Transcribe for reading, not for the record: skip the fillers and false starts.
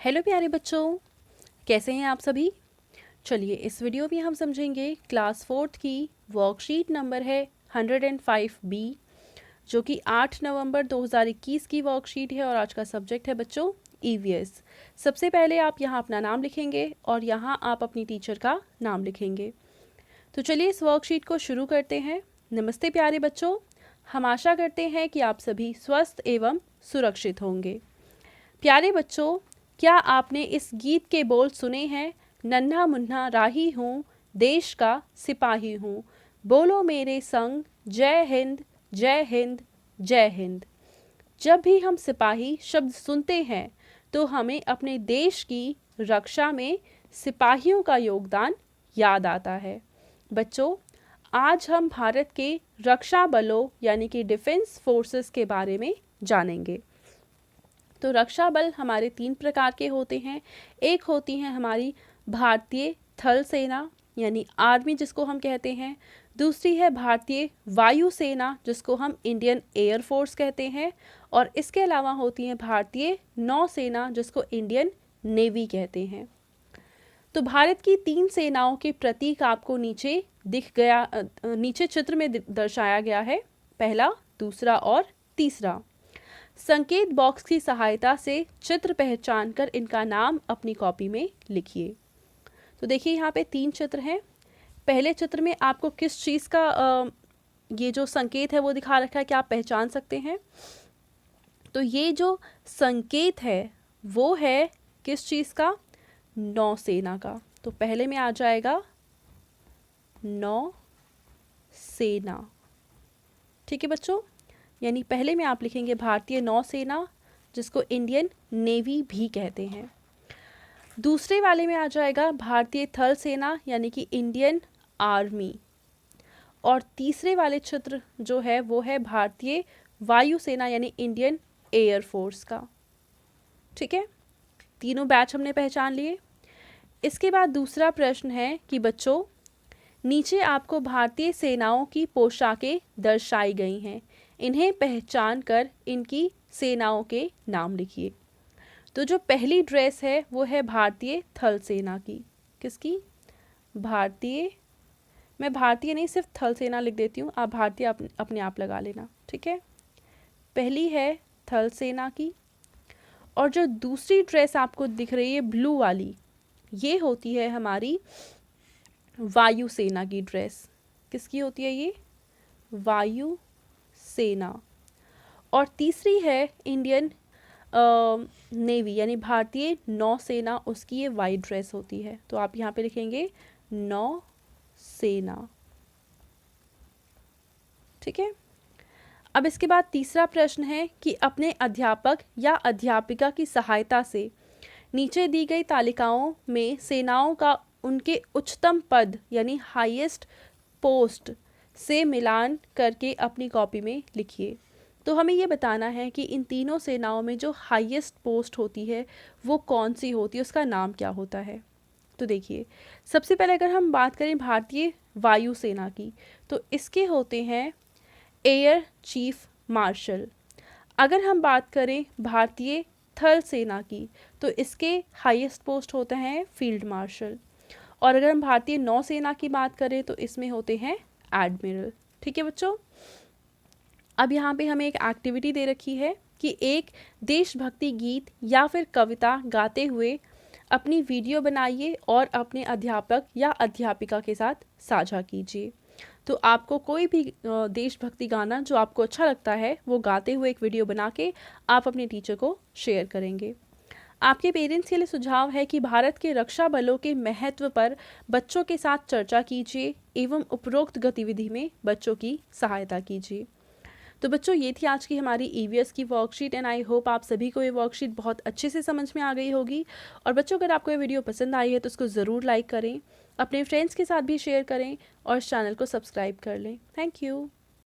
Hello प्यारे बच्चों, कैसे हैं आप सभी। चलिए इस वीडियो में हम समझेंगे क्लास 4th की वर्कशीट नंबर है 105B, जो कि 8 नवंबर 2021 की वर्कशीट है और आज का सब्जेक्ट है बच्चों EVS। सबसे पहले आप यहाँ अपना नाम लिखेंगे और यहाँ आप अपनी टीचर का नाम लिखेंगे। तो चलिए इस वर्कशीट को शुरू करते हैं। नमस्ते प्यारे बच्चों, हम आशा करते हैं कि आप सभी स्वस्थ एवं सुरक्षित होंगे। प्यारे बच्चों, क्या आपने इस गीत के बोल सुने हैं? नन्हा मुन्ना राही हूँ, देश का सिपाही हूँ, बोलो मेरे संग जय हिंद जय हिंद जय हिंद। जब भी हम सिपाही शब्द सुनते हैं तो हमें अपने देश की रक्षा में सिपाहियों का योगदान याद आता है। बच्चों, आज हम भारत के रक्षा बलों यानी कि डिफेंस फोर्सेस के बारे में जानेंगे। तो रक्षा बल हमारे 3 प्रकार के होते हैं। एक होती है हमारी भारतीय थल सेना यानी आर्मी जिसको हम कहते हैं। दूसरी है भारतीय वायु सेना जिसको हम इंडियन एयर फोर्स कहते हैं। और इसके अलावा होती है भारतीय नौसेना जिसको इंडियन नेवी कहते हैं। तो भारत की 3 सेनाओं के प्रतीक आपको नीचे दिख गया, नीचे चित्र में दर्शाया गया है। पहला, दूसरा और तीसरा। संकेत बॉक्स की सहायता से चित्र पहचान कर इनका नाम अपनी कॉपी में लिखिए। तो देखिए यहाँ पे 3 चित्र हैं। पहले चित्र में आपको किस चीज़ का ये जो संकेत है वो दिखा रखा है कि आप पहचान सकते हैं। तो ये जो संकेत है वो है किस चीज़ का? नौसेना का। तो पहले में आ जाएगा नौसेना। ठीक है बच्चों, यानी पहले में आप लिखेंगे भारतीय नौसेना जिसको इंडियन नेवी भी कहते हैं। दूसरे वाले में आ जाएगा भारतीय थल सेना यानी कि इंडियन आर्मी। और तीसरे वाले चित्र जो है वो है भारतीय वायु सेना यानी इंडियन एयर फोर्स का। ठीक है, तीनों बैच हमने पहचान लिए। इसके बाद दूसरा प्रश्न है कि बच्चों, नीचे आपको भारतीय सेनाओं की पोशाकें दर्शाई गई हैं, इन्हें पहचान कर इनकी सेनाओं के नाम लिखिए। तो जो पहली ड्रेस है वो है भारतीय थल सेना की। किसकी? भारतीय, मैं भारतीय नहीं सिर्फ थल सेना लिख देती हूँ, आप भारतीय अपने आप लगा लेना। ठीक है, पहली है थल सेना की। और जो दूसरी ड्रेस आपको दिख रही है ब्लू वाली, ये होती है हमारी वायु सेना की ड्रेस। किसकी होती है ये? वायु सेना। और तीसरी है इंडियन नेवी यानी भारतीय नौसेना, उसकी ये वाइट ड्रेस होती है। तो आप यहाँ पे लिखेंगे नौसेना। ठीक है, अब इसके बाद तीसरा प्रश्न है कि अपने अध्यापक या अध्यापिका की सहायता से नीचे दी गई तालिकाओं में सेनाओं का उनके उच्चतम पद यानी हाईएस्ट पोस्ट से मिलान करके अपनी कॉपी में लिखिए। तो हमें ये बताना है कि इन तीनों सेनाओं में जो हाईएस्ट पोस्ट होती है वो कौन सी होती है, उसका नाम क्या होता है। तो देखिए, सबसे पहले अगर हम बात करें भारतीय वायु सेना की, तो इसके होते हैं एयर चीफ मार्शल। अगर हम बात करें भारतीय थल सेना की, तो इसके हाईएस्ट पोस्ट होते हैं फील्ड मार्शल। और अगर हम भारतीय नौसेना की बात करें तो इसमें होते हैं एडमिरल। ठीक है बच्चों, अब यहाँ पे हमें एक एक्टिविटी दे रखी है कि एक देशभक्ति गीत या फिर कविता गाते हुए अपनी वीडियो बनाइए और अपने अध्यापक या अध्यापिका के साथ साझा कीजिए। तो आपको कोई भी देशभक्ति गाना जो आपको अच्छा लगता है वो गाते हुए एक वीडियो बना के आप अपने टीचर को शेयर करेंगे। आपके पेरेंट्स के लिए सुझाव है कि भारत के रक्षा बलों के महत्व पर बच्चों के साथ चर्चा कीजिए एवं उपरोक्त गतिविधि में बच्चों की सहायता कीजिए। तो बच्चों, ये थी आज की हमारी EVS की वर्कशीट एंड आई होप आप सभी को ये वर्कशीट बहुत अच्छे से समझ में आ गई होगी। और बच्चों, अगर आपको ये वीडियो पसंद आई है तो उसको ज़रूर लाइक करें, अपने फ्रेंड्स के साथ भी शेयर करें और इस चैनल को सब्सक्राइब कर लें। Thank you.